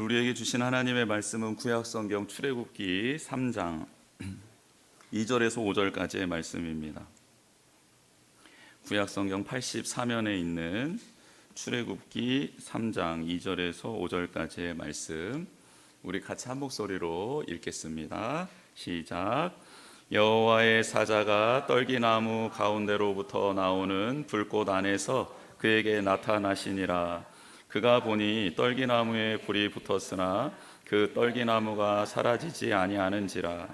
우리에게 주신 하나님의 말씀은 구약성경 출애굽기 3장 2절에서 5절까지의 말씀입니다. 구약성경 84면에 있는 출애굽기 3장 2절에서 5절까지의 말씀, 우리 같이 한 목소리로 읽겠습니다. 시작. 여호와의 사자가 떨기나무 가운데로부터 나오는 불꽃 안에서 그에게 나타나시니라. 그가 보니 떨기나무에 불이 붙었으나 그 떨기나무가 사라지지 아니하는지라.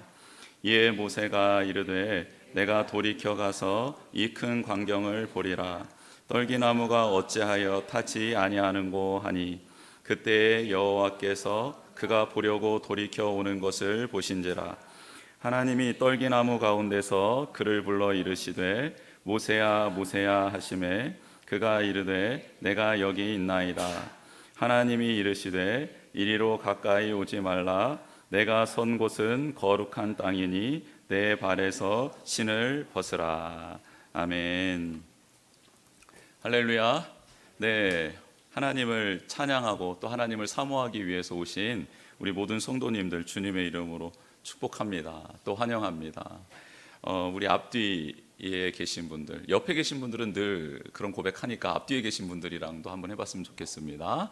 이에 모세가 이르되 내가 돌이켜 가서 이 큰 광경을 보리라. 떨기나무가 어찌하여 타지 아니하는고 하니 그때에 여호와께서 그가 보려고 돌이켜 오는 것을 보신지라. 하나님이 떨기나무 가운데서 그를 불러 이르시되 모세야 모세야 하시매 그가 이르되 내가 여기 있나이다. 하나님이 이르시되 이리로 가까이 오지 말라. 내가 선 곳은 거룩한 땅이니 내 발에서 신을 벗으라. 아멘. 할렐루야. 네, 하나님을 찬양하고 또 하나님을 사모하기 위해서 오신 우리 모든 성도님들 주님의 이름으로 축복합니다. 또 환영합니다. 우리 앞뒤에 계신 분들, 옆에 계신 분들은 늘 그런 고백하니까 앞뒤에 계신 분들이랑도 한번 해봤으면 좋겠습니다.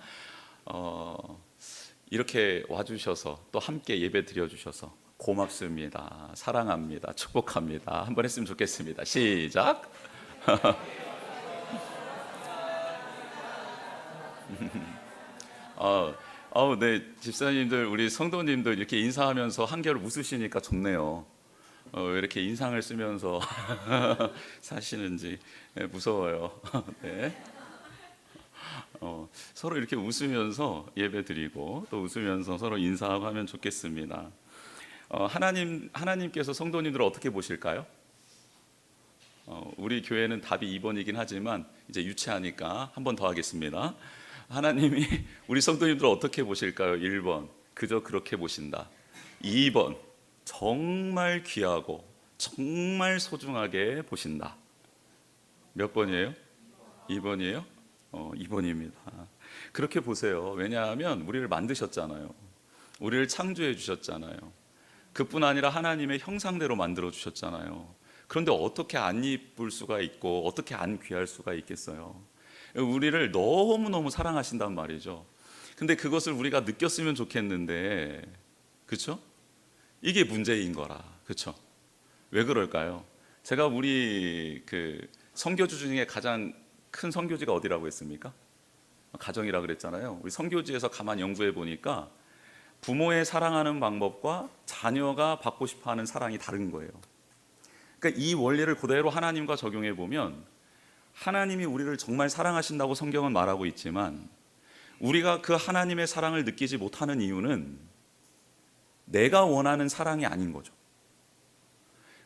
이렇게 와주셔서 또 함께 예배 드려주셔서 고맙습니다. 사랑합니다. 축복합니다. 한번 했으면 좋겠습니다. 시작. 네, 집사님들, 우리 성도님들 이렇게 인사하면서 한결 웃으시니까 좋네요. 왜 이렇게 인상을 쓰면서 사시는지 무서워요. 네. 서로 이렇게 웃으면서 예배 드리고 또 웃으면서 서로 인사하고 하면 좋겠습니다. 하나님께서 성도님들을 어떻게 보실까요? 우리 교회는 답이 2번이긴 하지만 이제 유치하니까 한 번 더 하겠습니다. 하나님이 우리 성도님들을 어떻게 보실까요? 1번, 그저 그렇게 보신다. 2번, 정말 귀하고 정말 소중하게 보신다. 몇 번이에요? 2번이에요? 2번입니다. 그렇게 보세요. 왜냐하면 우리를 만드셨잖아요. 우리를 창조해 주셨잖아요. 그뿐 아니라 하나님의 형상대로 만들어 주셨잖아요. 그런데 어떻게 안 이쁠 수가 있고 어떻게 안 귀할 수가 있겠어요? 우리를 너무너무 사랑하신단 말이죠. 근데 그것을 우리가 느꼈으면 좋겠는데, 그렇죠? 이게 문제인 거라. 그렇죠? 왜 그럴까요? 제가 우리 선교주 중에 가장 큰 선교지가 어디라고 했습니까? 가정이라 그랬잖아요. 우리 선교지에서 가만히 연구해 보니까 부모의 사랑하는 방법과 자녀가 받고 싶어하는 사랑이 다른 거예요. 그러니까 이 원리를 그대로 하나님과 적용해 보면 하나님이 우리를 정말 사랑하신다고 성경은 말하고 있지만 우리가 그 하나님의 사랑을 느끼지 못하는 이유는 내가 원하는 사랑이 아닌 거죠.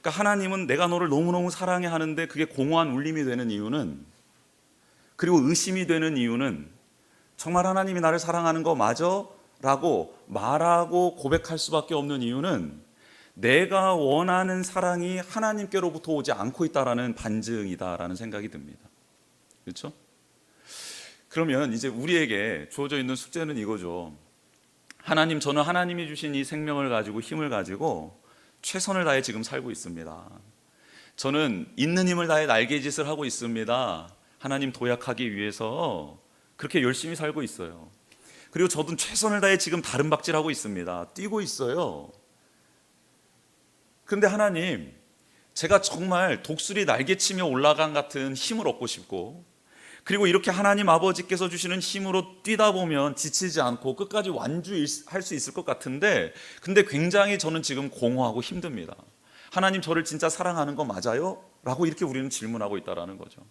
그러니까 하나님은 내가 너를 너무너무 사랑해 하는데 그게 공허한 울림이 되는 이유는, 그리고 의심이 되는 이유는 정말 하나님이 나를 사랑하는 거 맞아? 라고 말하고 고백할 수밖에 없는 이유는 내가 원하는 사랑이 하나님께로부터 오지 않고 있다라는 반증이다라는 생각이 듭니다. 그렇죠? 그러면 이제 우리에게 주어져 있는 숙제는 이거죠. 하나님, 저는 하나님이 주신 이 생명을 가지고 힘을 가지고 최선을 다해 지금 살고 있습니다. 저는 있는 힘을 다해 날개짓을 하고 있습니다. 하나님 도약하기 위해서 그렇게 열심히 살고 있어요. 그리고 저도 최선을 다해 지금 다른 박질하고 있습니다. 뛰고 있어요. 그런데 하나님, 제가 정말 독수리 날개치며 올라간 같은 힘을 얻고 싶고, 그리고 이렇게 하나님 아버지께서 주시는 힘으로 뛰다 보면 지치지 않고 끝까지 완주할 수 있을 것 같은데, 근데 굉장히 저는 지금 공허하고 힘듭니다. 하나님, 저를 진짜 사랑하는 거 맞아요? 라고 이렇게 우리는 질문하고 있다는 거죠.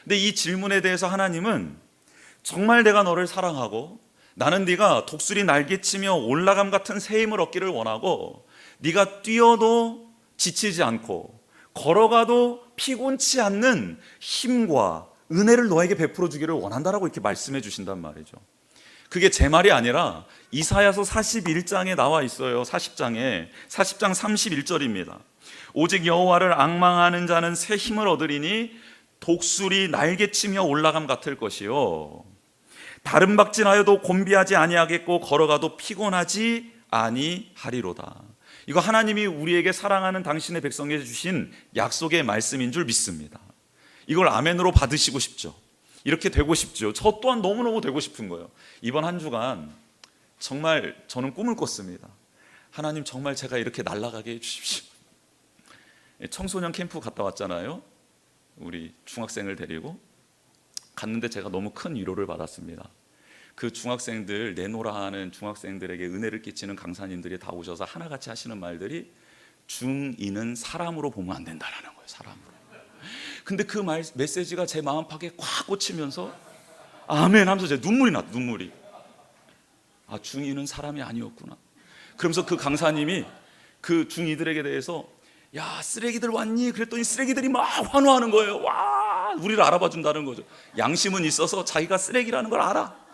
근데 이 질문에 대해서 하나님은 정말 내가 너를 사랑하고 나는 네가 독수리 날개치며 올라감 같은 새 힘을 얻기를 원하고, 네가 뛰어도 지치지 않고 걸어가도 피곤치 않는 힘과 은혜를 너에게 베풀어 주기를 원한다라고 이렇게 말씀해 주신단 말이죠. 그게 제 말이 아니라 이사야서 41장에 나와 있어요. 40장 31절입니다. 오직 여호와를 앙망하는 자는 새 힘을 얻으리니 독수리 날개치며 올라감 같을 것이요 다른 박진하여도 곤비하지 아니하겠고 걸어가도 피곤하지 아니하리로다. 이거 하나님이 우리에게 사랑하는 당신의 백성에게 주신 약속의 말씀인 줄 믿습니다. 이걸 아멘으로 받으시고 싶죠. 이렇게 되고 싶죠. 저 또한 너무너무 되고 싶은 거예요. 이번 한 주간 정말 저는 꿈을 꿨습니다. 하나님, 정말 제가 이렇게 날아가게 해주십시오. 청소년 캠프 갔다 왔잖아요. 우리 중학생을 데리고 갔는데 제가 너무 큰 위로를 받았습니다. 그 중학생들, 내노라 하는 중학생들에게 은혜를 끼치는 강사님들이 다 오셔서 하나같이 하시는 말들이 중2는 사람으로 보면 안 된다라는 거예요. 사람으로. 근데 그 메시지가 제 마음팍에 꽉 꽂히면서 아멘 하면서 제 눈물이 났다. 눈물이. 아, 중2는 사람이 아니었구나. 그러면서 그 강사님이 그 중2들에게 대해서 야, 쓰레기들 왔니? 그랬더니 쓰레기들이 막 환호하는 거예요. 와, 우리를 알아봐 준다는 거죠. 양심은 있어서 자기가 쓰레기라는 걸 알아.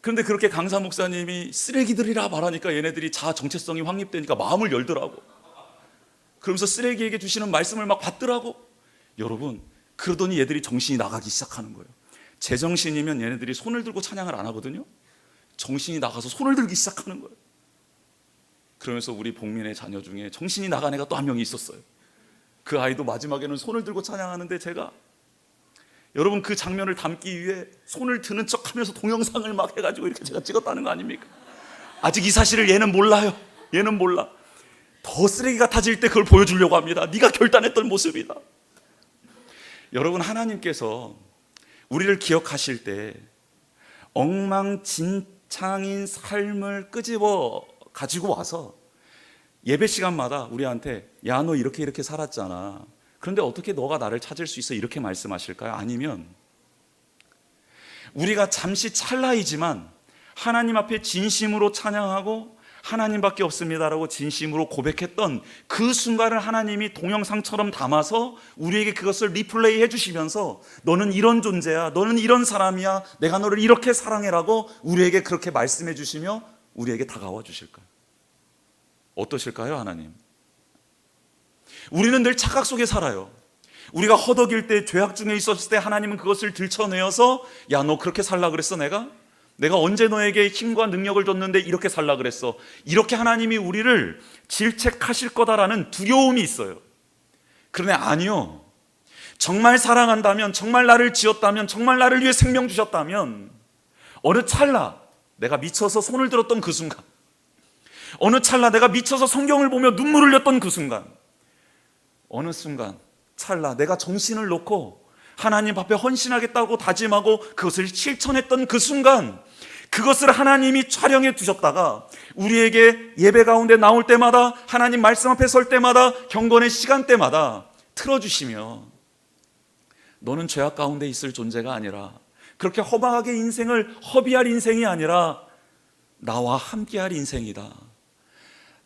그런데 그렇게 강사 목사님이 쓰레기들이라 말하니까 얘네들이 자아 정체성이 확립되니까 마음을 열더라고. 그러면서 쓰레기에게 주시는 말씀을 막 받더라고. 여러분, 그러더니 얘들이 정신이 나가기 시작하는 거예요. 제정신이면 얘네들이 손을 들고 찬양을 안 하거든요. 정신이 나가서 손을 들기 시작하는 거예요. 그러면서 우리 복민의 자녀 중에 정신이 나간 애가 또 한 명이 있었어요. 그 아이도 마지막에는 손을 들고 찬양하는데 제가 여러분 그 장면을 담기 위해 손을 드는 척하면서 동영상을 막 해가지고 이렇게 제가 찍었다는 거 아닙니까? 아직 이 사실을 얘는 몰라요. 얘는 몰라. 더 쓰레기 같아질 때 그걸 보여주려고 합니다. 네가 결단했던 모습이다. 여러분, 하나님께서 우리를 기억하실 때 엉망진창인 삶을 끄집어 가지고 와서 예배 시간마다 우리한테 야, 너 이렇게 살았잖아. 그런데 어떻게 너가 나를 찾을 수 있어? 이렇게 말씀하실까요? 아니면 우리가 잠시 찰나이지만 하나님 앞에 진심으로 찬양하고 하나님밖에 없습니다라고 진심으로 고백했던 그 순간을 하나님이 동영상처럼 담아서 우리에게 그것을 리플레이 해주시면서 너는 이런 존재야, 너는 이런 사람이야, 내가 너를 이렇게 사랑해라고 우리에게 그렇게 말씀해 주시며 우리에게 다가와 주실까요? 어떠실까요, 하나님? 우리는 늘 착각 속에 살아요. 우리가 허덕일 때, 죄악 중에 있었을 때 하나님은 그것을 들춰내어서 야, 너 그렇게 살라 그랬어? 내가 언제 너에게 힘과 능력을 줬는데 이렇게 살라 그랬어? 이렇게 하나님이 우리를 질책하실 거다라는 두려움이 있어요. 그러나 아니요, 정말 사랑한다면, 정말 나를 지었다면, 정말 나를 위해 생명 주셨다면 어느 찰나 내가 미쳐서 손을 들었던 그 순간, 어느 찰나 내가 미쳐서 성경을 보며 눈물을 흘렸던 그 순간, 어느 순간 찰나 내가 정신을 놓고 하나님 앞에 헌신하겠다고 다짐하고 그것을 실천했던 그 순간, 그것을 하나님이 촬영해 두셨다가 우리에게 예배 가운데 나올 때마다, 하나님 말씀 앞에 설 때마다, 경건의 시간대마다 틀어주시며 너는 죄악 가운데 있을 존재가 아니라, 그렇게 허망하게 인생을 허비할 인생이 아니라 나와 함께할 인생이다,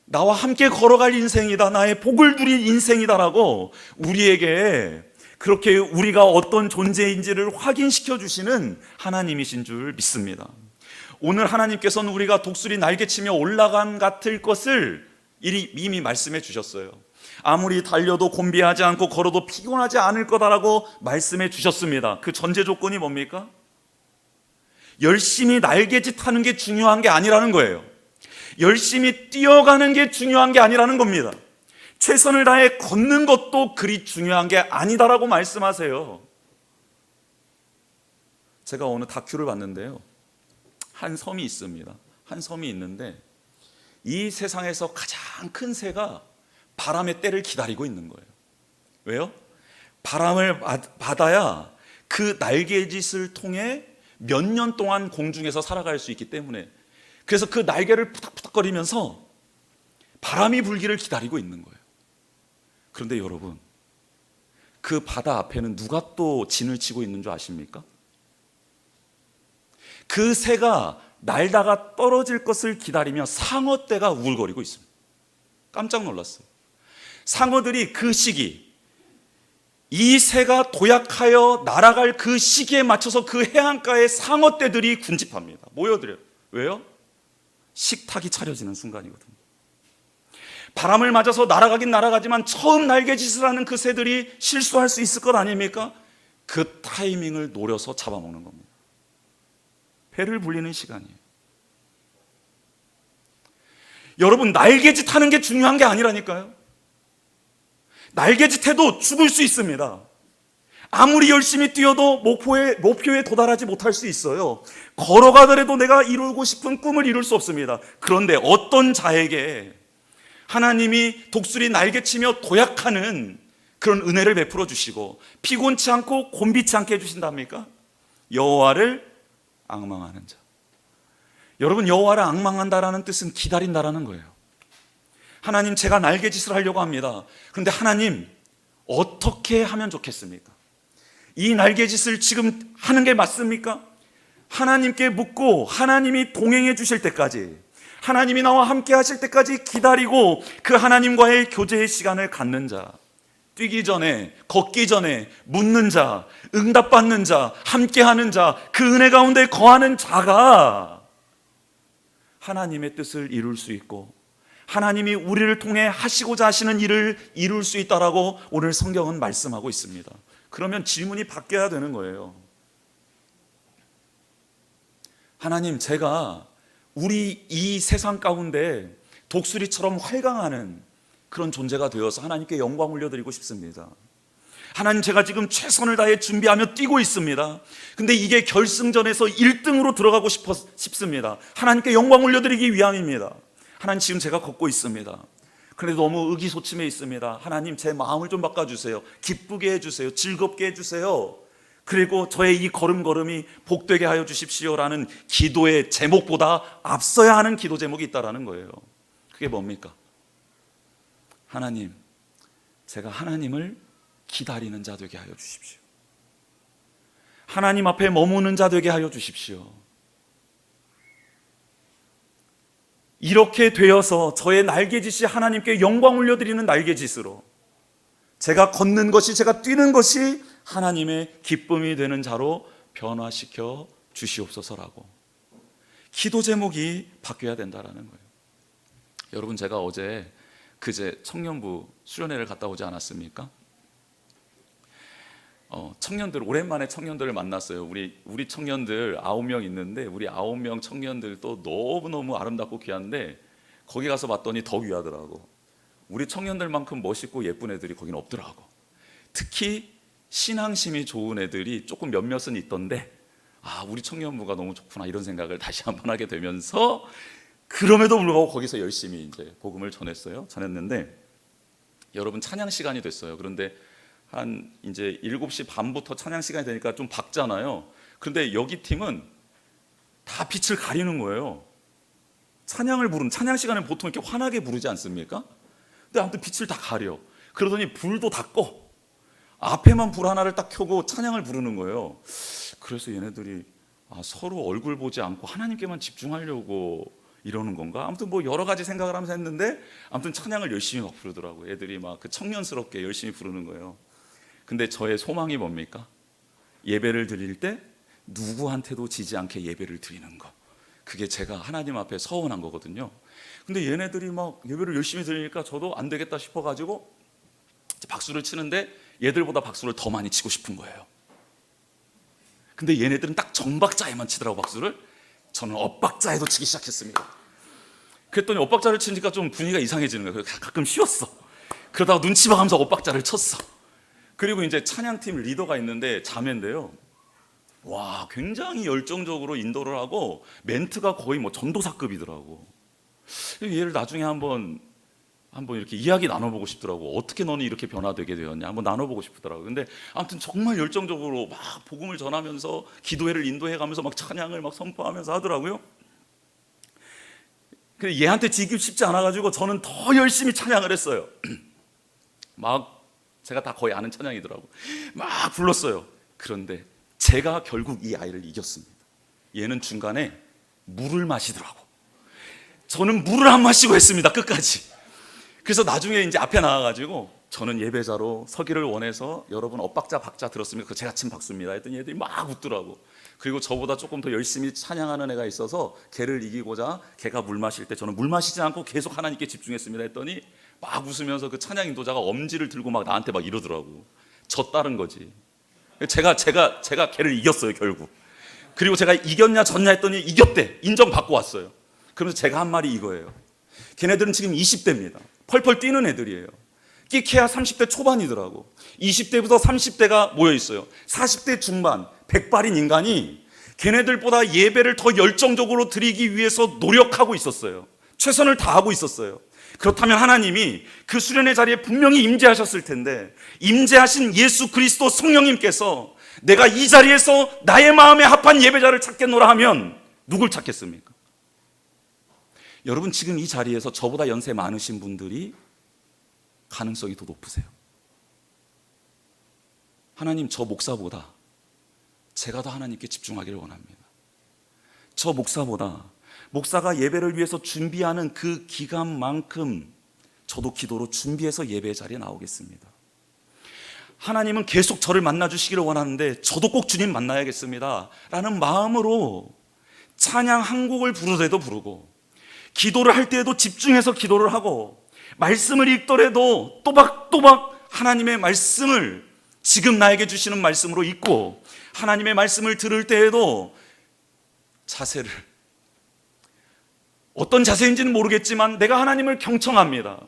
나와 함께 걸어갈 인생이다, 나의 복을 누릴 인생이다라고 우리에게 그렇게 우리가 어떤 존재인지를 확인시켜 주시는 하나님이신 줄 믿습니다. 오늘 하나님께서는 우리가 독수리 날개치며 올라간 같을 것을 이미 말씀해 주셨어요. 아무리 달려도 곤비하지 않고 걸어도 피곤하지 않을 거다라고 말씀해 주셨습니다. 그 전제 조건이 뭡니까? 열심히 날개짓 하는 게 중요한 게 아니라는 거예요. 열심히 뛰어가는 게 중요한 게 아니라는 겁니다. 최선을 다해 걷는 것도 그리 중요한 게 아니다라고 말씀하세요. 제가 어느 다큐를 봤는데요, 한 섬이 있습니다. 한 섬이 있는데 이 세상에서 가장 큰 새가 바람의 때를 기다리고 있는 거예요. 왜요? 바람을 받아야 그 날개짓을 통해 몇 년 동안 공중에서 살아갈 수 있기 때문에, 그래서 그 날개를 푸닥푸닥거리면서 바람이 불기를 기다리고 있는 거예요. 그런데 여러분, 그 바다 앞에는 누가 또 진을 치고 있는 줄 아십니까? 그 새가 날다가 떨어질 것을 기다리며 상어떼가 우글거리고 있습니다. 깜짝 놀랐어요. 상어들이 그 시기, 이 새가 도약하여 날아갈 그 시기에 맞춰서 그 해안가에 상어떼들이 군집합니다. 모여들어요. 왜요? 식탁이 차려지는 순간이거든요. 바람을 맞아서 날아가긴 날아가지만 처음 날개짓을 하는 그 새들이 실수할 수 있을 것 아닙니까? 그 타이밍을 노려서 잡아먹는 겁니다. 배를 불리는 시간이에요. 여러분, 날개짓 하는 게 중요한 게 아니라니까요. 날개짓 해도 죽을 수 있습니다. 아무리 열심히 뛰어도 목표에 도달하지 못할 수 있어요. 걸어가더라도 내가 이루고 싶은 꿈을 이룰 수 없습니다. 그런데 어떤 자에게 하나님이 독수리 날개치며 도약하는 그런 은혜를 베풀어 주시고 피곤치 않고 곤비치 않게 해주신답니까? 여호와를 앙망하는 자. 여러분, 여호와를 앙망한다라는 뜻은 기다린다라는 거예요. 하나님, 제가 날개짓을 하려고 합니다. 그런데 하나님, 어떻게 하면 좋겠습니까? 이 날개짓을 지금 하는 게 맞습니까? 하나님께 묻고 하나님이 동행해 주실 때까지, 하나님이 나와 함께 하실 때까지 기다리고 그 하나님과의 교제의 시간을 갖는 자, 뛰기 전에, 걷기 전에 묻는 자, 응답받는 자, 함께하는 자, 그 은혜 가운데 거하는 자가 하나님의 뜻을 이룰 수 있고 하나님이 우리를 통해 하시고자 하시는 일을 이룰 수 있다라고 오늘 성경은 말씀하고 있습니다. 그러면 질문이 바뀌어야 되는 거예요. 하나님, 제가 우리 이 세상 가운데 독수리처럼 활강하는 그런 존재가 되어서 하나님께 영광 올려드리고 싶습니다. 하나님, 제가 지금 최선을 다해 준비하며 뛰고 있습니다. 근데 이게 결승전에서 1등으로 들어가고 싶습니다. 하나님께 영광 올려드리기 위함입니다. 하나님, 지금 제가 걷고 있습니다. 그래도 너무 의기소침해 있습니다. 하나님, 제 마음을 좀 바꿔주세요. 기쁘게 해주세요. 즐겁게 해주세요. 그리고 저의 이 걸음걸음이 복되게 하여 주십시오라는 기도의 제목보다 앞서야 하는 기도 제목이 있다라는 거예요. 그게 뭡니까? 하나님, 제가 하나님을 기다리는 자 되게 하여 주십시오. 하나님 앞에 머무는 자 되게 하여 주십시오. 이렇게 되어서 저의 날개짓이 하나님께 영광 올려드리는 날개짓으로 제가 걷는 것이, 제가 뛰는 것이 하나님의 기쁨이 되는 자로 변화시켜 주시옵소서라고 기도 제목이 바뀌어야 된다라는 거예요. 여러분, 제가 그제 청년부 수련회를 갔다 오지 않았습니까? 오랜만에 청년들을 만났어요. 우리 청년들 9명 있는데 우리 9명 청년들도 너무너무 아름답고 귀한데 거기 가서 봤더니 더 귀하더라고. 우리 청년들만큼 멋있고 예쁜 애들이 거기는 없더라고. 특히 신앙심이 좋은 애들이 조금 몇몇은 있던데, 우리 청년부가 너무 좋구나 이런 생각을 다시 한번 하게 되면서, 그럼에도 불구하고 거기서 열심히 이제 복음을 전했는데, 여러분, 찬양 시간이 됐어요. 그런데 한 이제 7시 반부터 찬양 시간이 되니까 좀 밝잖아요. 그런데 여기 팀은 다 빛을 가리는 거예요. 찬양 시간에 보통 이렇게 환하게 부르지 않습니까? 근데 아무튼 빛을 다 가려. 그러더니 불도 다 꺼. 앞에만 불 하나를 딱 켜고 찬양을 부르는 거예요. 그래서 얘네들이 서로 얼굴 보지 않고 하나님께만 집중하려고 이러는 건가? 아무튼 뭐 여러 가지 생각을 하면서 했는데, 아무튼 찬양을 열심히 막 부르더라고요. 애들이 막 그 청년스럽게 열심히 부르는 거예요. 근데 저의 소망이 뭡니까? 예배를 드릴 때 누구한테도 지지 않게 예배를 드리는 거. 그게 제가 하나님 앞에 서원한 거거든요. 근데 얘네들이 막 예배를 열심히 드리니까 저도 안 되겠다 싶어가지고 박수를 치는데 얘들보다 박수를 더 많이 치고 싶은 거예요. 근데 얘네들은 딱 정박자에만 치더라고, 박수를. 저는 엇박자에도 치기 시작했습니다. 그랬더니 엇박자를 치니까 좀 분위기가 이상해지는 거예요. 가끔 쉬었어. 그러다가 눈치 봐가면서 엇박자를 쳤어. 그리고 이제 찬양팀 리더가 있는데 자매인데요, 와, 굉장히 열정적으로 인도를 하고 멘트가 거의 뭐 전도사급이더라고. 얘를 나중에 한번 이렇게 이야기 나눠보고 싶더라고. 어떻게 너는 이렇게 변화되게 되었냐, 한번 나눠보고 싶더라고. 근데 아무튼 정말 열정적으로 막 복음을 전하면서 기도회를 인도해가면서 막 찬양을 막 선포하면서 하더라고요. 근데 얘한테 지기 쉽지 않아가지고 저는 더 열심히 찬양을 했어요. 막 제가 다 거의 아는 찬양이더라고. 막 불렀어요. 그런데 제가 결국 이 아이를 이겼습니다. 얘는 중간에 물을 마시더라고. 저는 물을 안 마시고 했습니다, 끝까지. 그래서 나중에 이제 앞에 나와가지고 저는 예배자로 서기를 원해서 여러분 엇박자 박자 들었습니까? 그 제가 친 박수입니다 했더니 얘들이 막 웃더라고. 그리고 저보다 조금 더 열심히 찬양하는 애가 있어서 걔를 이기고자 걔가 물 마실 때 저는 물 마시지 않고 계속 하나님께 집중했습니다 했더니 막 웃으면서 그 찬양 인도자가 엄지를 들고 막 나한테 막 이러더라고. 졌다는 거지. 제가 걔를 이겼어요, 결국. 그리고 제가 이겼냐 졌냐 했더니 이겼대. 인정받고 왔어요. 그러면서 제가 한 말이 이거예요. 걔네들은 지금 20대입니다. 펄펄 뛰는 애들이에요. 끼케야 30대 초반이더라고. 20대부터 30대가 모여 있어요. 40대 중반, 백발인 인간이 걔네들보다 예배를 더 열정적으로 드리기 위해서 노력하고 있었어요. 최선을 다하고 있었어요. 그렇다면 하나님이 그 수련의 자리에 분명히 임재하셨을 텐데, 임재하신 예수 그리스도 성령님께서 내가 이 자리에서 나의 마음에 합한 예배자를 찾겠노라 하면 누굴 찾겠습니까? 여러분, 지금 이 자리에서 저보다 연세 많으신 분들이 가능성이 더 높으세요. 하나님, 저 목사보다 제가 더 하나님께 집중하기를 원합니다. 저 목사가 예배를 위해서 준비하는 그 기간만큼 저도 기도로 준비해서 예배의 자리에 나오겠습니다. 하나님은 계속 저를 만나주시기를 원하는데 저도 꼭 주님 만나야겠습니다 라는 마음으로 찬양 한 곡을 부르더라도 부르고, 기도를 할 때에도 집중해서 기도를 하고, 말씀을 읽더라도 또박또박 하나님의 말씀을 지금 나에게 주시는 말씀으로 읽고, 하나님의 말씀을 들을 때에도 자세를, 어떤 자세인지는 모르겠지만 내가 하나님을 경청합니다,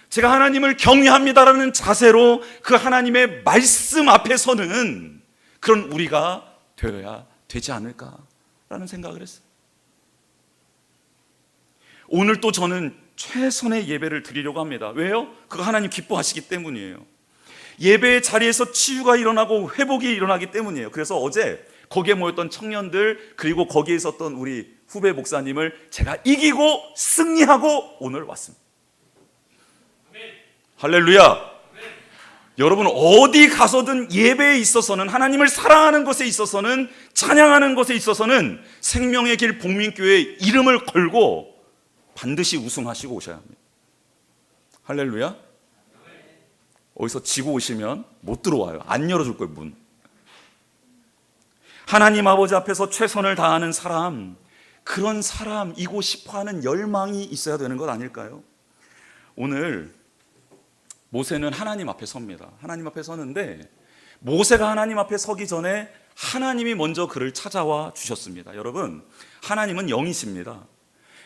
제가 하나님을 경외합니다라는 자세로 그 하나님의 말씀 앞에 서는 그런 우리가 되어야 되지 않을까라는 생각을 했어요. 오늘 또 저는 최선의 예배를 드리려고 합니다. 왜요? 그거 하나님 기뻐하시기 때문이에요. 예배의 자리에서 치유가 일어나고 회복이 일어나기 때문이에요. 그래서 어제 거기에 모였던 청년들, 그리고 거기에 있었던 우리 후배 목사님을 제가 이기고 승리하고 오늘 왔습니다. 할렐루야. 여러분, 어디 가서든 예배에 있어서는, 하나님을 사랑하는 것에 있어서는, 찬양하는 것에 있어서는 생명의 길 복민교회의 이름을 걸고 반드시 우승하시고 오셔야 합니다. 할렐루야. 어디서 지고 오시면 못 들어와요. 안 열어줄 거예요, 문. 하나님 아버지 앞에서 최선을 다하는 사람, 그런 사람이고 싶어하는 열망이 있어야 되는 것 아닐까요? 오늘 모세는 하나님 앞에 섭니다. 하나님 앞에 서는데, 모세가 하나님 앞에 서기 전에 하나님이 먼저 그를 찾아와 주셨습니다. 여러분, 하나님은 영이십니다.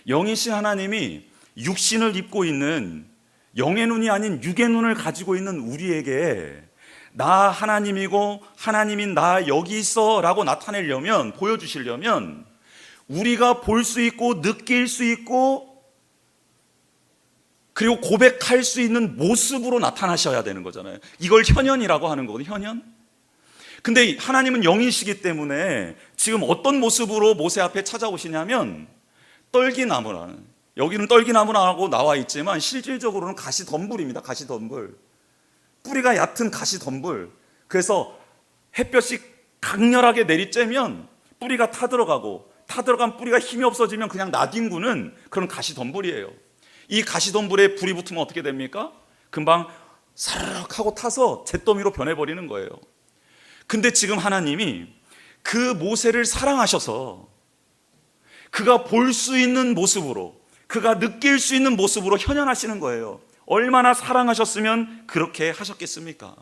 영이신 하나님이 육신을 입고 있는, 영의 눈이 아닌 육의 눈을 가지고 있는 우리에게 나 하나님이고 하나님인 나 여기 있어 라고 나타내려면, 보여주시려면 우리가 볼 수 있고 느낄 수 있고 그리고 고백할 수 있는 모습으로 나타나셔야 되는 거잖아요. 이걸 현현이라고 하는 거거든요. 현현. 근데 하나님은 영이시기 때문에 지금 어떤 모습으로 모세 앞에 찾아오시냐면, 떨기나무라는, 여기는 떨기나무라고 나와 있지만 실질적으로는 가시덤불입니다. 가시덤불. 뿌리가 얕은 가시덤불. 그래서 햇볕이 강렬하게 내리쬐면 뿌리가 타들어가고, 타들어간 뿌리가 힘이 없어지면 그냥 나뒹구는 그런 가시덤불이에요. 이 가시덤불에 불이 붙으면 어떻게 됩니까? 금방 사르륵 하고 타서 잿더미로 변해버리는 거예요. 근데 지금 하나님이 그 모세를 사랑하셔서 그가 볼 수 있는 모습으로, 그가 느낄 수 있는 모습으로 현현하시는 거예요. 얼마나 사랑하셨으면 그렇게 하셨겠습니까?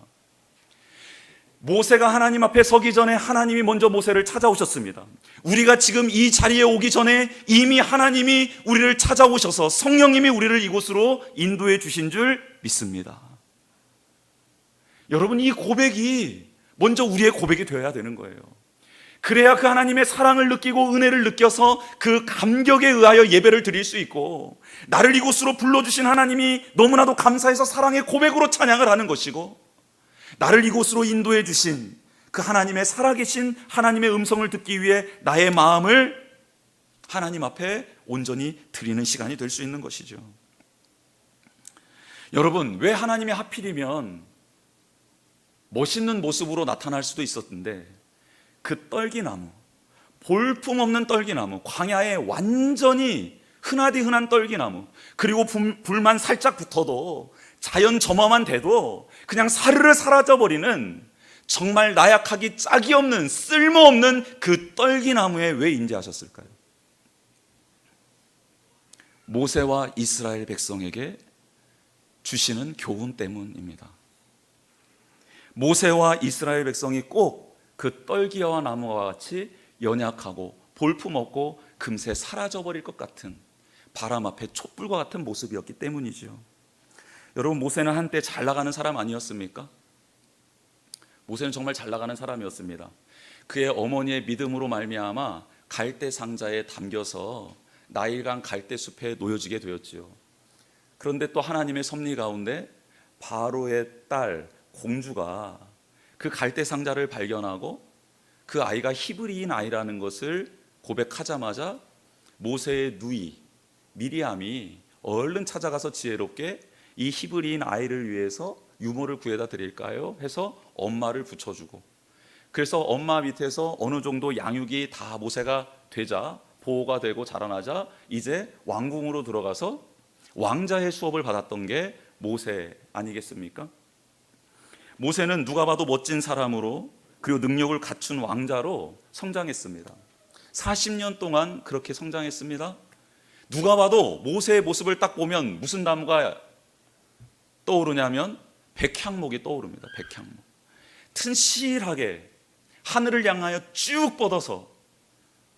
모세가 하나님 앞에 서기 전에 하나님이 먼저 모세를 찾아오셨습니다. 우리가 지금 이 자리에 오기 전에 이미 하나님이 우리를 찾아오셔서 성령님이 우리를 이곳으로 인도해 주신 줄 믿습니다. 여러분, 이 고백이 먼저 우리의 고백이 되어야 되는 거예요. 그래야 그 하나님의 사랑을 느끼고 은혜를 느껴서 그 감격에 의하여 예배를 드릴 수 있고, 나를 이곳으로 불러주신 하나님이 너무나도 감사해서 사랑의 고백으로 찬양을 하는 것이고, 나를 이곳으로 인도해 주신 그 하나님의 살아계신 하나님의 음성을 듣기 위해 나의 마음을 하나님 앞에 온전히 드리는 시간이 될 수 있는 것이죠. 여러분, 왜 하나님이 하필이면 멋있는 모습으로 나타날 수도 있었는데, 그 떨기나무, 볼품없는 떨기나무, 광야에 완전히 흔하디 흔한 떨기나무, 그리고 불만 살짝 붙어도, 자연 점화만 돼도 그냥 사르르 사라져버리는 정말 나약하기 짝이 없는 쓸모없는 그 떨기나무에 왜 인재하셨을까요? 모세와 이스라엘 백성에게 주시는 교훈 때문입니다. 모세와 이스라엘 백성이 꼭 그 떨기와 나무와 같이 연약하고 볼품없고 금세 사라져버릴 것 같은 바람 앞에 촛불과 같은 모습이었기 때문이죠. 여러분, 모세는 한때 잘 나가는 사람 아니었습니까? 모세는 정말 잘 나가는 사람이었습니다. 그의 어머니의 믿음으로 말미암아 갈대 상자에 담겨서 나일강 갈대 숲에 놓여지게 되었지요. 그런데 또 하나님의 섭리 가운데 바로의 딸 공주가 그 갈대 상자를 발견하고 그 아이가 히브리인 아이라는 것을 고백하자마자 모세의 누이 미리암이 얼른 찾아가서 지혜롭게 이 히브리인 아이를 위해서 유모를 구해다 드릴까요? 해서 엄마를 붙여주고, 그래서 엄마 밑에서 어느 정도 양육이 다 모세가 되자, 보호가 되고 자라나자 이제 왕궁으로 들어가서 왕자의 수업을 받았던 게 모세 아니겠습니까? 모세는 누가 봐도 멋진 사람으로 그리고 능력을 갖춘 왕자로 성장했습니다. 40년 동안 그렇게 성장했습니다. 누가 봐도 모세의 모습을 딱 보면 무슨 나무가 떠오르냐면 백향목이 떠오릅니다. 백향목. 튼실하게 하늘을 향하여 쭉 뻗어서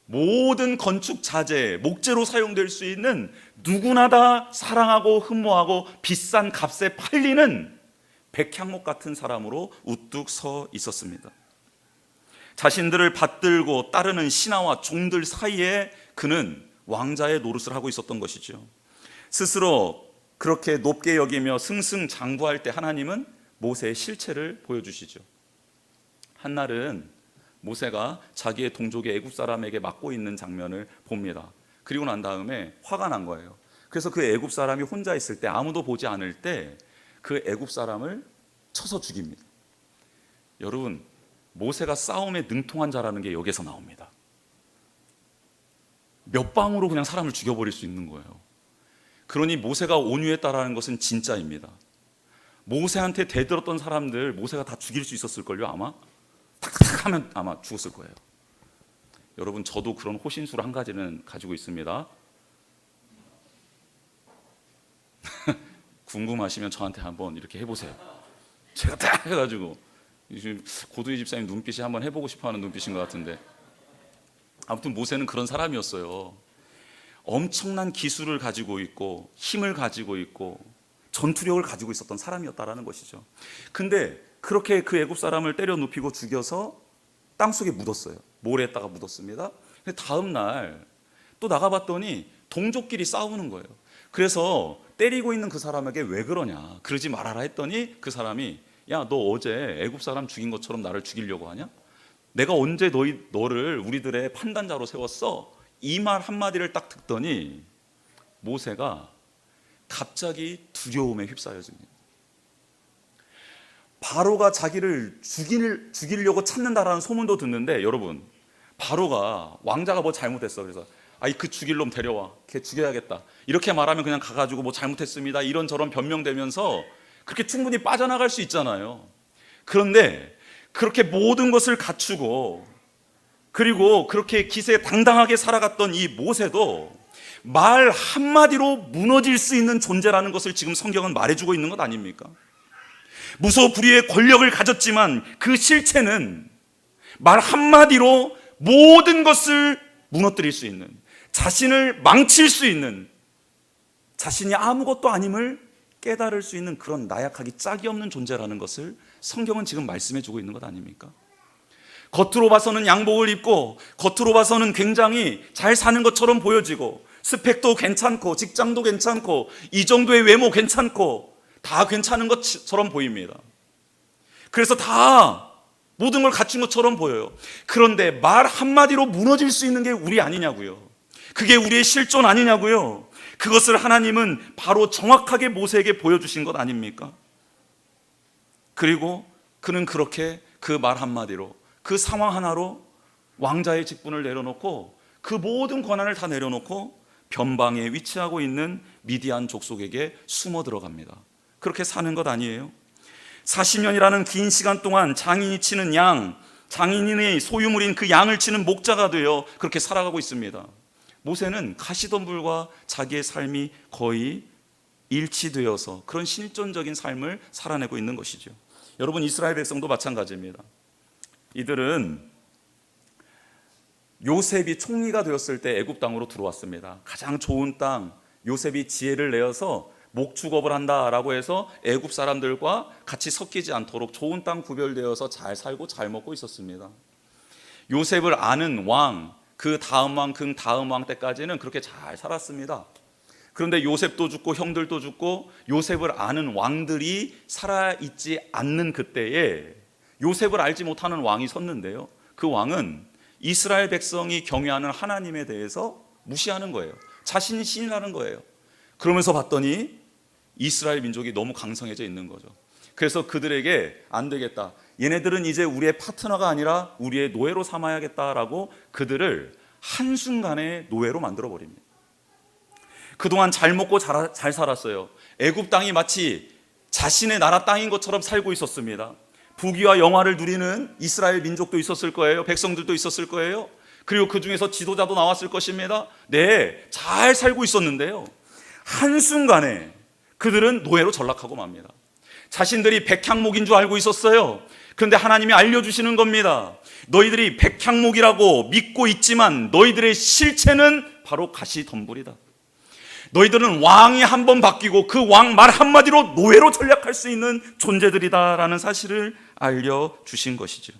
모든 건축 자재, 목재로 사용될 수 있는 누구나 다 사랑하고 흠모하고 비싼 값에 팔리는 백향목 같은 사람으로 우뚝 서 있었습니다. 자신들을 받들고 따르는 신하와 종들 사이에 그는 왕자의 노릇을 하고 있었던 것이죠. 스스로 그렇게 높게 여기며 승승장구할 때 하나님은 모세의 실체를 보여주시죠. 한날은 모세가 자기의 동족의 애굽 사람에게 맞고 있는 장면을 봅니다. 그리고 난 다음에 화가 난 거예요. 그래서 그 애굽 사람이 혼자 있을 때, 아무도 보지 않을 때 그 애굽 사람을 쳐서 죽입니다. 여러분, 모세가 싸움에 능통한 자라는 게 여기서 나옵니다. 몇 방으로 그냥 사람을 죽여버릴 수 있는 거예요. 그러니 모세가 온유했다라는 것은 진짜입니다. 모세한테 대들었던 사람들 모세가 다 죽일 수 있었을걸요. 아마 탁탁 하면 아마 죽었을 거예요. 여러분, 저도 그런 호신술 한 가지는 가지고 있습니다. 궁금하시면 저한테 한번 이렇게 해보세요. 제가 딱 해가지고, 고두희 집사님 눈빛이 한번 해보고 싶어하는 눈빛인 것 같은데, 아무튼 모세는 그런 사람이었어요. 엄청난 기술을 가지고 있고 힘을 가지고 있고 전투력을 가지고 있었던 사람이었다라는 것이죠. 근데 그렇게 그 애굽 사람을 때려 눕히고 죽여서 땅속에 묻었어요. 모래에다가 묻었습니다. 근데 다음 날 또 나가봤더니 동족끼리 싸우는 거예요. 그래서 때리고 있는 그 사람에게 왜 그러냐, 그러지 말아라 했더니 그 사람이, 야, 너 어제 애굽 사람 죽인 것처럼 나를 죽이려고 하냐? 내가 언제 너를 우리들의 판단자로 세웠어? 이 말 한마디를 딱 듣더니 모세가 갑자기 두려움에 휩싸여집니다. 바로가 자기를 죽이려고 찾는다라는 소문도 듣는데, 여러분, 바로가 왕자가 뭐 잘못했어, 그래서 그 죽일 놈 데려와, 걔 죽여야겠다, 이렇게 말하면 그냥 가가지고 뭐 잘못했습니다 이런저런 변명되면서 그렇게 충분히 빠져나갈 수 있잖아요. 그런데 그렇게 모든 것을 갖추고 그리고 그렇게 기세 당당하게 살아갔던 이 모세도 말 한마디로 무너질 수 있는 존재라는 것을 지금 성경은 말해주고 있는 것 아닙니까? 무소불위의 권력을 가졌지만 그 실체는 말 한마디로 모든 것을 무너뜨릴 수 있는, 자신을 망칠 수 있는, 자신이 아무것도 아님을 깨달을 수 있는 그런 나약하기 짝이 없는 존재라는 것을 성경은 지금 말씀해주고 있는 것 아닙니까? 겉으로 봐서는 양복을 입고 겉으로 봐서는 굉장히 잘 사는 것처럼 보여지고 스펙도 괜찮고 직장도 괜찮고 이 정도의 외모 괜찮고 다 괜찮은 것처럼 보입니다. 그래서 다 모든 걸 갖춘 것처럼 보여요. 그런데 말 한마디로 무너질 수 있는 게 우리 아니냐고요. 그게 우리의 실존 아니냐고요. 그것을 하나님은 바로 정확하게 모세에게 보여주신 것 아닙니까? 그리고 그는 그렇게 그 말 한마디로, 그 상황 하나로 왕자의 직분을 내려놓고 그 모든 권한을 다 내려놓고 변방에 위치하고 있는 미디안 족속에게 숨어 들어갑니다. 그렇게 사는 것 아니에요? 40년이라는 긴 시간 동안 장인이 치는 양, 장인의 소유물인 그 양을 치는 목자가 되어 그렇게 살아가고 있습니다. 모세는 가시덤불과 자기의 삶이 거의 일치되어서 그런 실존적인 삶을 살아내고 있는 것이죠. 여러분, 이스라엘 백성도 마찬가지입니다. 이들은 요셉이 총리가 되었을 때 애굽 땅으로 들어왔습니다. 가장 좋은 땅, 요셉이 지혜를 내어서 목축업을 한다라고 해서 애굽 사람들과 같이 섞이지 않도록 좋은 땅 구별되어서 잘 살고 잘 먹고 있었습니다. 요셉을 아는 왕, 그 다음 왕, 그 다음 왕 때까지는 그렇게 잘 살았습니다. 그런데 요셉도 죽고 형들도 죽고 요셉을 아는 왕들이 살아있지 않는 그때에 요셉을 알지 못하는 왕이 섰는데요, 그 왕은 이스라엘 백성이 경외하는 하나님에 대해서 무시하는 거예요. 자신이 신이라는 거예요. 그러면서 봤더니 이스라엘 민족이 너무 강성해져 있는 거죠. 그래서 그들에게 안 되겠다, 얘네들은 이제 우리의 파트너가 아니라 우리의 노예로 삼아야겠다라고 그들을 한순간에 노예로 만들어 버립니다. 그동안 잘 먹고 잘 살았어요. 애굽 땅이 마치 자신의 나라 땅인 것처럼 살고 있었습니다. 부귀와 영화를 누리는 이스라엘 민족도 있었을 거예요. 백성들도 있었을 거예요. 그리고 그 중에서 지도자도 나왔을 것입니다. 네, 잘 살고 있었는데요, 한순간에 그들은 노예로 전락하고 맙니다. 자신들이 백향목인 줄 알고 있었어요. 그런데 하나님이 알려주시는 겁니다. 너희들이 백향목이라고 믿고 있지만 너희들의 실체는 바로 가시덤불이다. 너희들은 왕이 한 번 바뀌고 그 왕 말 한마디로 노예로 전락할 수 있는 존재들이다라는 사실을 알려주신 것이죠.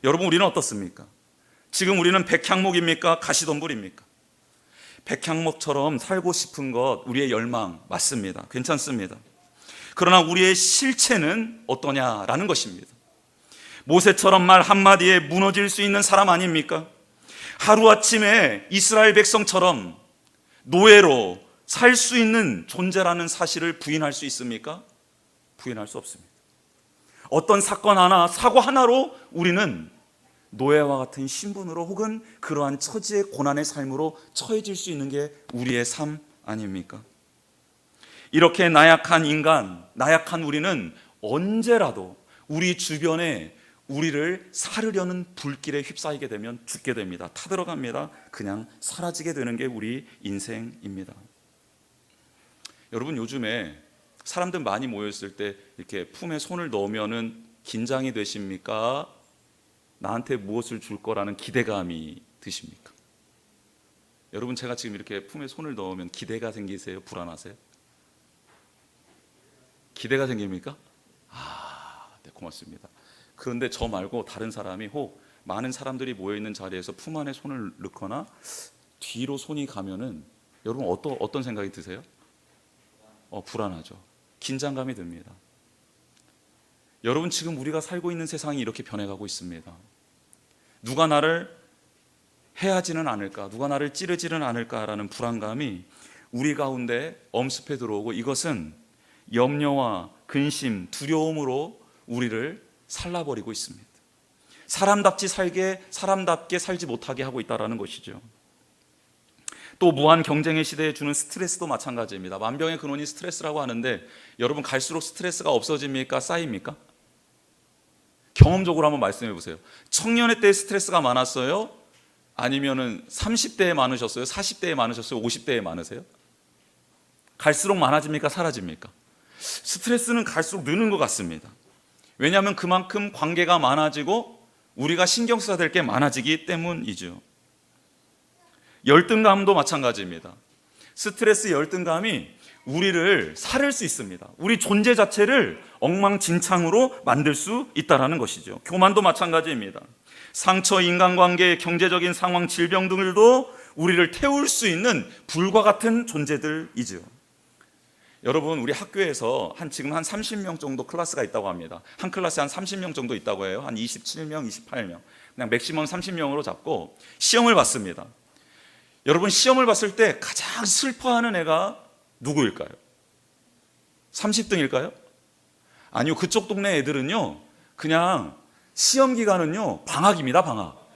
여러분, 우리는 어떻습니까? 지금 우리는 백향목입니까? 가시덤불입니까? 백향목처럼 살고 싶은 것, 우리의 열망 맞습니다. 괜찮습니다. 그러나 우리의 실체는 어떠냐라는 것입니다. 모세처럼 말 한마디에 무너질 수 있는 사람 아닙니까? 하루아침에 이스라엘 백성처럼 노예로 살 수 있는 존재라는 사실을 부인할 수 있습니까? 부인할 수 없습니다. 어떤 사건 하나, 사고 하나로 우리는 노예와 같은 신분으로 혹은 그러한 처지의 고난의 삶으로 처해질 수 있는 게 우리의 삶 아닙니까? 이렇게 나약한 인간, 나약한 우리는 언제라도 우리 주변에 우리를 사르려는 불길에 휩싸이게 되면 죽게 됩니다. 타들어갑니다. 그냥 사라지게 되는 게 우리 인생입니다. 여러분, 요즘에 사람들 많이 모였을 때 이렇게 품에 손을 넣으면은 긴장이 되십니까? 나한테 무엇을 줄 거라는 기대감이 드십니까? 여러분, 제가 지금 이렇게 품에 손을 넣으면 기대가 생기세요? 불안하세요? 기대가 생깁니까? 네, 고맙습니다. 그런데 저 말고 다른 사람이 혹 많은 사람들이 모여있는 자리에서 품 안에 손을 넣거나 뒤로 손이 가면은 여러분 어떤 생각이 드세요? 불안하죠. 긴장감이 듭니다. 여러분, 지금 우리가 살고 있는 세상이 이렇게 변해가고 있습니다. 누가 나를 해하지는 않을까, 누가 나를 찌르지는 않을까라는 불안감이 우리 가운데 엄습해 들어오고, 이것은 염려와 근심, 두려움으로 우리를 살라버리고 있습니다. 사람답게 살지 못하게 하고 있다는 것이죠. 또 무한 경쟁의 시대에 주는 스트레스도 마찬가지입니다. 만병의 근원이 스트레스라고 하는데, 여러분, 갈수록 스트레스가 없어집니까? 쌓입니까? 경험적으로 한번 말씀해 보세요. 청년의 때 스트레스가 많았어요? 아니면은 30대에 많으셨어요? 40대에 많으셨어요? 50대에 많으세요? 갈수록 많아집니까? 사라집니까? 스트레스는 갈수록 느는 것 같습니다. 왜냐하면 그만큼 관계가 많아지고 우리가 신경 써야 될 게 많아지기 때문이죠. 열등감도 마찬가지입니다. 스트레스, 열등감이 우리를 사를 수 있습니다. 우리 존재 자체를 엉망진창으로 만들 수 있다는 것이죠. 교만도 마찬가지입니다. 상처, 인간관계, 경제적인 상황, 질병 등들도 우리를 태울 수 있는 불과 같은 존재들이죠. 여러분, 우리 학교에서 지금 한 30명 정도 클래스가 있다고 합니다. 한 클래스에 한 30명 정도 있다고 해요. 한 27명, 28명. 그냥 맥시멈 30명으로 잡고 시험을 봤습니다. 여러분, 시험을 봤을 때 가장 슬퍼하는 애가 누구일까요? 30등일까요? 아니요, 그쪽 동네 애들은요, 그냥 시험 기간은요 방학입니다. 방학.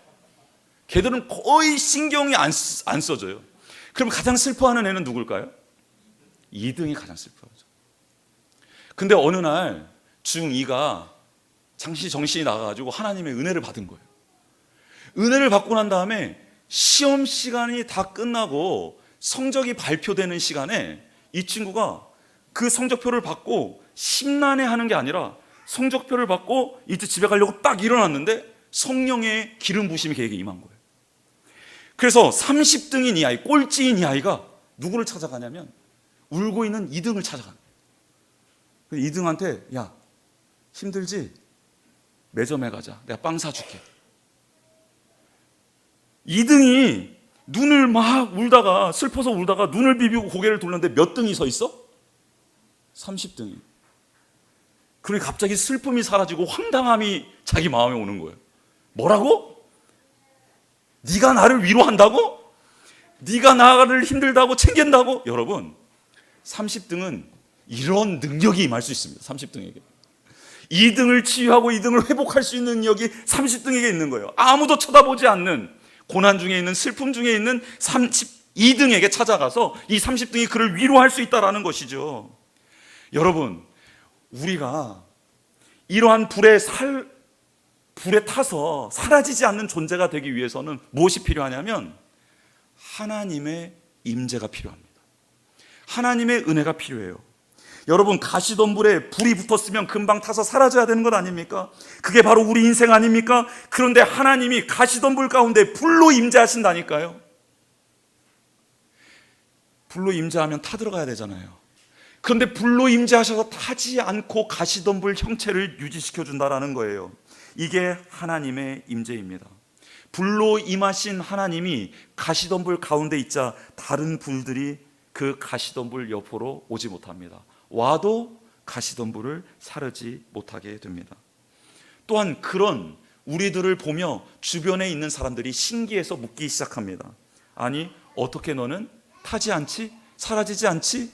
걔들은 거의 신경이 안 써져요. 그럼 가장 슬퍼하는 애는 누굴까요? 2등이 가장 슬퍼하죠. 근데 어느 날 중2가 정신이 나가가지고 하나님의 은혜를 받은 거예요. 은혜를 받고 난 다음에 시험 시간이 다 끝나고 성적이 발표되는 시간에 이 친구가 그 성적표를 받고 심란해하는 게 아니라 성적표를 받고 이제 집에 가려고 딱 일어났는데 성령의 기름 부심이 걔에게 임한 거예요. 그래서 30등인 이 아이, 꼴찌인 이 아이가 누구를 찾아가냐면 울고 있는 2등을 찾아가는 거예요. 2등한테 야, 힘들지? 매점에 가자. 내가 빵 사줄게. 2등이 눈을 막 울다가, 슬퍼서 울다가 눈을 비비고 고개를 돌렸는데 몇 등이 서 있어? 30등이. 그러니 갑자기 슬픔이 사라지고 황당함이 자기 마음에 오는 거예요. 뭐라고? 네가 나를 위로한다고? 네가 나를 힘들다고 챙긴다고? 여러분, 30등은 이런 능력이 임할 수 있습니다. 30등에게 2등을 치유하고 2등을 회복할 수 있는 능력이 30등에게 있는 거예요. 아무도 쳐다보지 않는 고난 중에 있는, 슬픔 중에 있는 32등에게 찾아가서 이 30등이 그를 위로할 수 있다는 것이죠. 여러분, 우리가 이러한 불에 타서 사라지지 않는 존재가 되기 위해서는 무엇이 필요하냐면 하나님의 임재가 필요합니다. 하나님의 은혜가 필요해요. 여러분, 가시덤불에 불이 붙었으면 금방 타서 사라져야 되는 것 아닙니까? 그게 바로 우리 인생 아닙니까? 그런데 하나님이 가시덤불 가운데 불로 임재하신다니까요. 불로 임재하면 타들어가야 되잖아요. 그런데 불로 임재하셔서 타지 않고 가시덤불 형체를 유지시켜 준다라는 거예요. 이게 하나님의 임재입니다. 불로 임하신 하나님이 가시덤불 가운데 있자 다른 불들이 그 가시덤불 옆으로 오지 못합니다. 와도 가시덤불을 사르지 못하게 됩니다. 또한 그런 우리들을 보며 주변에 있는 사람들이 신기해서 묻기 시작합니다. 아니, 어떻게 너는 타지 않지? 사라지지 않지?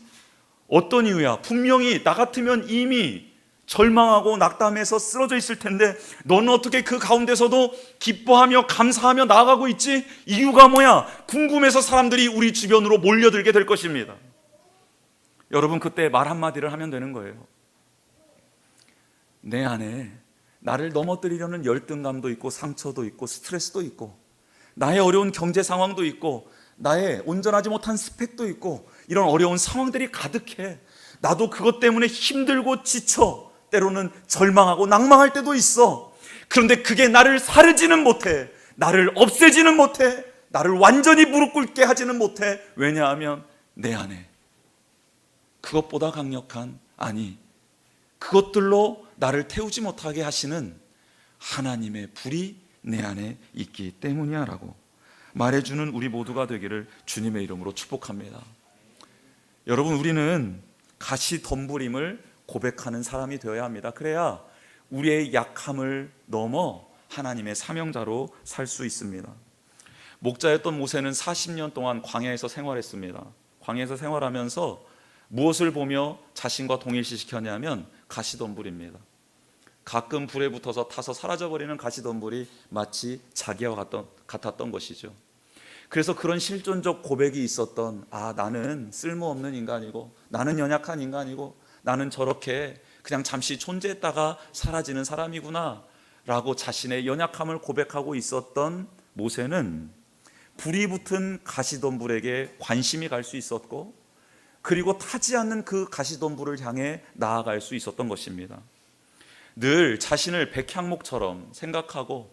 어떤 이유야? 분명히 나 같으면 이미 절망하고 낙담해서 쓰러져 있을 텐데 너는 어떻게 그 가운데서도 기뻐하며 감사하며 나아가고 있지? 이유가 뭐야? 궁금해서 사람들이 우리 주변으로 몰려들게 될 것입니다. 여러분, 그때 말 한마디를 하면 되는 거예요. 내 안에 나를 넘어뜨리려는 열등감도 있고 상처도 있고 스트레스도 있고 나의 어려운 경제 상황도 있고 나의 온전하지 못한 스펙도 있고 이런 어려운 상황들이 가득해. 나도 그것 때문에 힘들고 지쳐 때로는 절망하고 낭망할 때도 있어. 그런데 그게 나를 사르지는 못해. 나를 없애지는 못해. 나를 완전히 무릎 꿇게 하지는 못해. 왜냐하면 내 안에 그것보다 강력한, 아니, 그것들로 나를 태우지 못하게 하시는 하나님의 불이 내 안에 있기 때문이야 라고 말해주는 우리 모두가 되기를 주님의 이름으로 축복합니다. 여러분, 우리는 가시덤불임을 고백하는 사람이 되어야 합니다. 그래야 우리의 약함을 넘어 하나님의 사명자로 살 수 있습니다. 목자였던 모세는 40년 동안 광야에서 생활했습니다. 광야에서 생활하면서 무엇을 보며 자신과 동일시시켰냐면 가시덤불입니다. 가끔 불에 붙어서 타서 사라져버리는 가시덤불이 마치 자기와 같았던 것이죠. 그래서 그런 실존적 고백이 있었던, 나는 쓸모없는 인간이고 나는 연약한 인간이고 나는 저렇게 그냥 잠시 존재했다가 사라지는 사람이구나 라고 자신의 연약함을 고백하고 있었던 모세는 불이 붙은 가시덤불에게 관심이 갈 수 있었고 그리고 타지 않는 그 가시덤불을 향해 나아갈 수 있었던 것입니다. 늘 자신을 백향목처럼 생각하고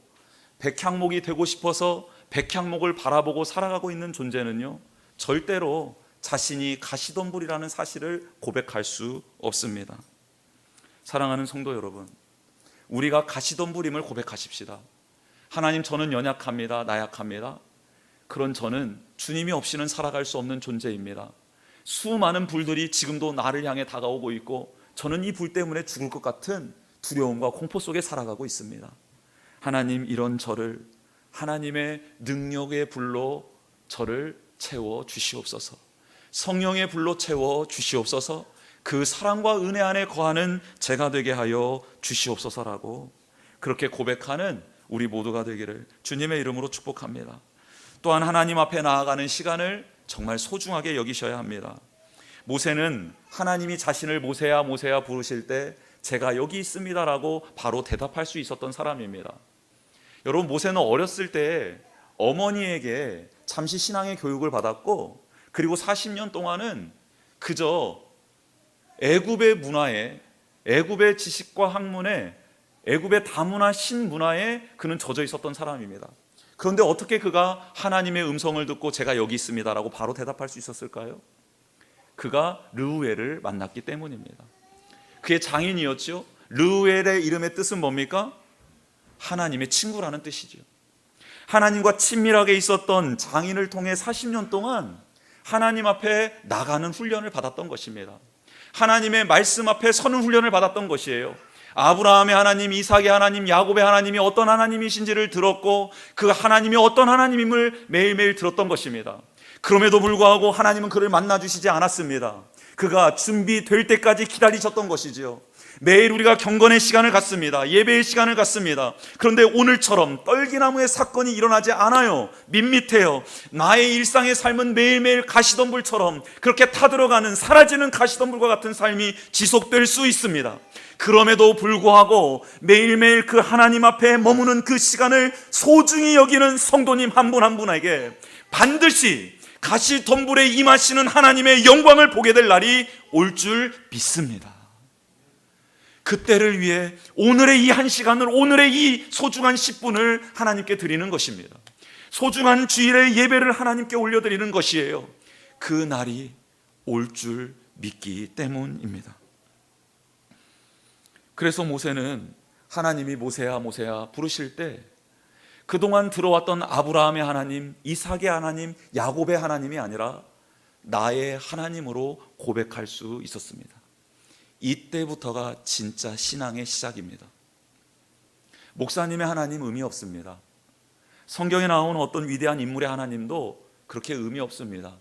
백향목이 되고 싶어서 백향목을 바라보고 살아가고 있는 존재는요, 절대로 자신이 가시덤불이라는 사실을 고백할 수 없습니다. 사랑하는 성도 여러분, 우리가 가시덤불임을 고백하십시다. 하나님, 저는 연약합니다. 나약합니다. 그런 저는 주님이 없이는 살아갈 수 없는 존재입니다. 수많은 불들이 지금도 나를 향해 다가오고 있고 저는 이 불 때문에 죽을 것 같은 두려움과 공포 속에 살아가고 있습니다. 하나님, 이런 저를 하나님의 능력의 불로 저를 채워 주시옵소서. 성령의 불로 채워 주시옵소서. 그 사랑과 은혜 안에 거하는 제가 되게 하여 주시옵소서라고 그렇게 고백하는 우리 모두가 되기를 주님의 이름으로 축복합니다. 또한 하나님 앞에 나아가는 시간을 정말 소중하게 여기셔야 합니다. 모세는 하나님이 자신을 모세야 모세야 부르실 때 제가 여기 있습니다라고 바로 대답할 수 있었던 사람입니다. 여러분, 모세는 어렸을 때 어머니에게 잠시 신앙의 교육을 받았고 그리고 40년 동안은 그저 애굽의 문화에, 애굽의 지식과 학문에, 애굽의 다문화 신문화에 그는 젖어 있었던 사람입니다. 그런데 어떻게 그가 하나님의 음성을 듣고 제가 여기 있습니다라고 바로 대답할 수 있었을까요? 그가 르우엘을 만났기 때문입니다. 그의 장인이었죠. 르우엘의 이름의 뜻은 뭡니까? 하나님의 친구라는 뜻이죠. 하나님과 친밀하게 있었던 장인을 통해 40년 동안 하나님 앞에 나가는 훈련을 받았던 것입니다. 하나님의 말씀 앞에 서는 훈련을 받았던 것이에요. 아브라함의 하나님, 이삭의 하나님, 야곱의 하나님이 어떤 하나님이신지를 들었고 그 하나님이 어떤 하나님임을 매일매일 들었던 것입니다. 그럼에도 불구하고 하나님은 그를 만나주시지 않았습니다. 그가 준비될 때까지 기다리셨던 것이지요. 매일 우리가 경건의 시간을 갖습니다. 예배의 시간을 갖습니다. 그런데 오늘처럼 떨기나무의 사건이 일어나지 않아요. 밋밋해요. 나의 일상의 삶은 매일매일 가시덤불처럼 그렇게 타들어가는 사라지는 가시덤불과 같은 삶이 지속될 수 있습니다. 그럼에도 불구하고 매일매일 그 하나님 앞에 머무는 그 시간을 소중히 여기는 성도님 한 분 한 분에게 반드시 가시덤불에 임하시는 하나님의 영광을 보게 될 날이 올 줄 믿습니다. 그때를 위해 오늘의 이 한 시간을, 오늘의 이 소중한 10분을 하나님께 드리는 것입니다. 소중한 주일의 예배를 하나님께 올려드리는 것이에요. 그 날이 올 줄 믿기 때문입니다. 그래서 모세는 하나님이 모세야 모세야 부르실 때 그동안 들어왔던 아브라함의 하나님, 이삭의 하나님, 야곱의 하나님이 아니라 나의 하나님으로 고백할 수 있었습니다. 이때부터가 진짜 신앙의 시작입니다. 목사님의 하나님 의미 없습니다. 성경에 나오는 어떤 위대한 인물의 하나님도 그렇게 의미 없습니다.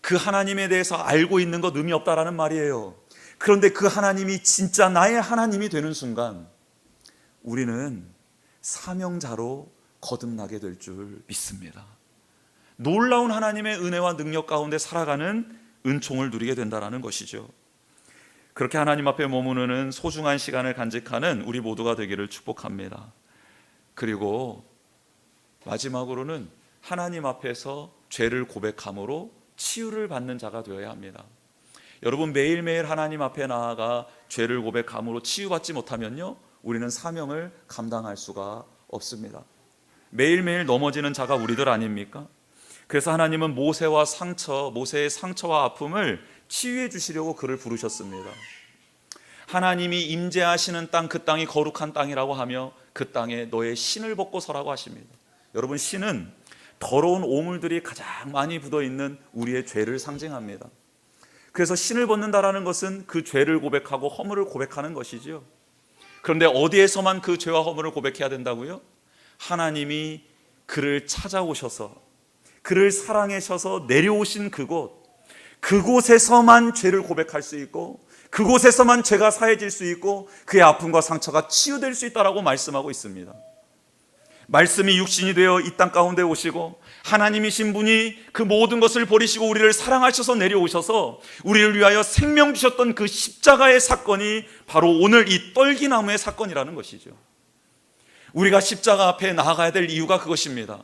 그 하나님에 대해서 알고 있는 것 의미 없다라는 말이에요. 그런데 그 하나님이 진짜 나의 하나님이 되는 순간 우리는 사명자로 거듭나게 될 줄 믿습니다. 놀라운 하나님의 은혜와 능력 가운데 살아가는 은총을 누리게 된다는 것이죠. 그렇게 하나님 앞에 머무르는 소중한 시간을 간직하는 우리 모두가 되기를 축복합니다. 그리고 마지막으로는 하나님 앞에서 죄를 고백함으로 치유를 받는 자가 되어야 합니다. 여러분, 매일매일 하나님 앞에 나아가 죄를 고백함으로 치유받지 못하면요, 우리는 사명을 감당할 수가 없습니다. 매일매일 넘어지는 자가 우리들 아닙니까? 그래서 하나님은 모세의 상처와 아픔을 치유해 주시려고 그를 부르셨습니다. 하나님이 임재하시는 땅, 그 땅이 거룩한 땅이라고 하며 그 땅에 너의 신을 벗고 서라고 하십니다. 여러분, 신은 더러운 오물들이 가장 많이 묻어있는 우리의 죄를 상징합니다. 그래서 신을 벗는다라는 것은 그 죄를 고백하고 허물을 고백하는 것이죠. 그런데 어디에서만 그 죄와 허물을 고백해야 된다고요? 하나님이 그를 찾아오셔서 그를 사랑하셔서 내려오신 그곳에서만 죄를 고백할 수 있고 그곳에서만 죄가 사해질 수 있고 그의 아픔과 상처가 치유될 수 있다라고 말씀하고 있습니다. 말씀이 육신이 되어 이 땅 가운데 오시고 하나님이신 분이 그 모든 것을 버리시고 우리를 사랑하셔서 내려오셔서 우리를 위하여 생명 주셨던 그 십자가의 사건이 바로 오늘 이 떨기나무의 사건이라는 것이죠. 우리가 십자가 앞에 나아가야 될 이유가 그것입니다.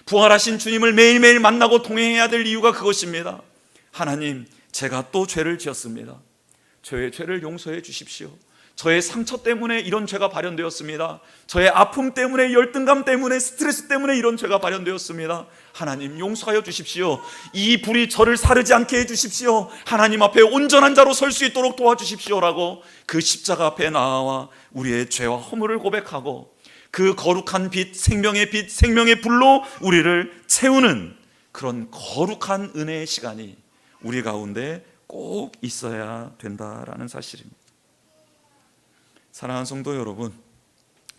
부활하신 주님을 매일매일 만나고 동행해야 될 이유가 그것입니다. 하나님, 제가 또 죄를 지었습니다. 저의 죄를 용서해 주십시오. 저의 상처 때문에 이런 죄가 발현되었습니다. 저의 아픔 때문에, 열등감 때문에, 스트레스 때문에 이런 죄가 발현되었습니다. 하나님, 용서하여 주십시오. 이 불이 저를 사르지 않게 해주십시오. 하나님 앞에 온전한 자로 설 수 있도록 도와주십시오라고 그 십자가 앞에 나와 우리의 죄와 허물을 고백하고 그 거룩한 빛, 생명의 불로 우리를 채우는 그런 거룩한 은혜의 시간이 우리 가운데 꼭 있어야 된다라는 사실입니다. 사랑하는 성도 여러분,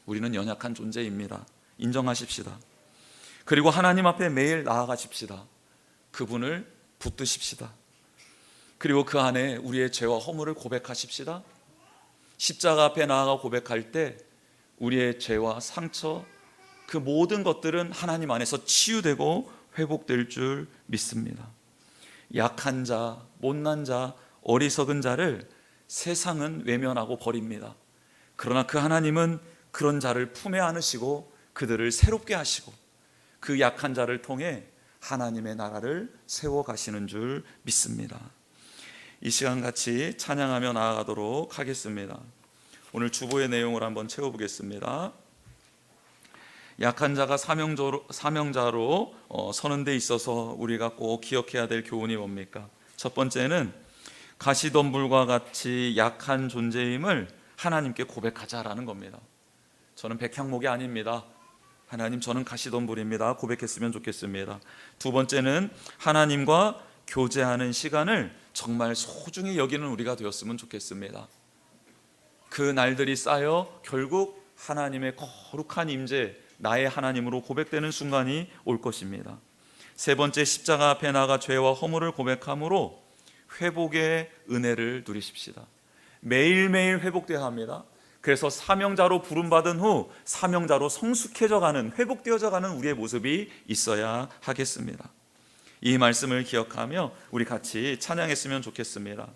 우리는 연약한 존재입니다. 인정하십시다. 그리고 하나님 앞에 매일 나아가십시다. 그분을 붙드십시다. 그리고 그 안에 우리의 죄와 허물을 고백하십시다. 십자가 앞에 나아가 고백할 때 우리의 죄와 상처, 그 모든 것들은 하나님 안에서 치유되고 회복될 줄 믿습니다. 약한 자, 못난 자, 어리석은 자를 세상은 외면하고 버립니다. 그러나 그 하나님은 그런 자를 품에 안으시고 그들을 새롭게 하시고 그 약한 자를 통해 하나님의 나라를 세워가시는 줄 믿습니다. 이 시간 같이 찬양하며 나아가도록 하겠습니다. 오늘 주보의 내용을 한번 채워보겠습니다. 약한 자가 사명자로 서는 데 있어서 우리가 꼭 기억해야 될 교훈이 뭡니까? 첫 번째는 가시덤불과 같이 약한 존재임을 하나님께 고백하자라는 겁니다. 저는 백향목이 아닙니다. 하나님, 저는 가시덤불입니다. 고백했으면 좋겠습니다. 두 번째는 하나님과 교제하는 시간을 정말 소중히 여기는 우리가 되었으면 좋겠습니다. 그 날들이 쌓여 결국 하나님의 거룩한 임재, 나의 하나님으로 고백되는 순간이 올 것입니다. 세 번째, 십자가 앞에 나가 죄와 허물을 고백함으로 회복의 은혜를 누리십시다. 매일매일 회복되어야 합니다. 그래서 사명자로 부름받은 후 사명자로 성숙해져 가는, 회복되어져 가는 우리의 모습이 있어야 하겠습니다. 이 말씀을 기억하며 우리 같이 찬양했으면 좋겠습니다.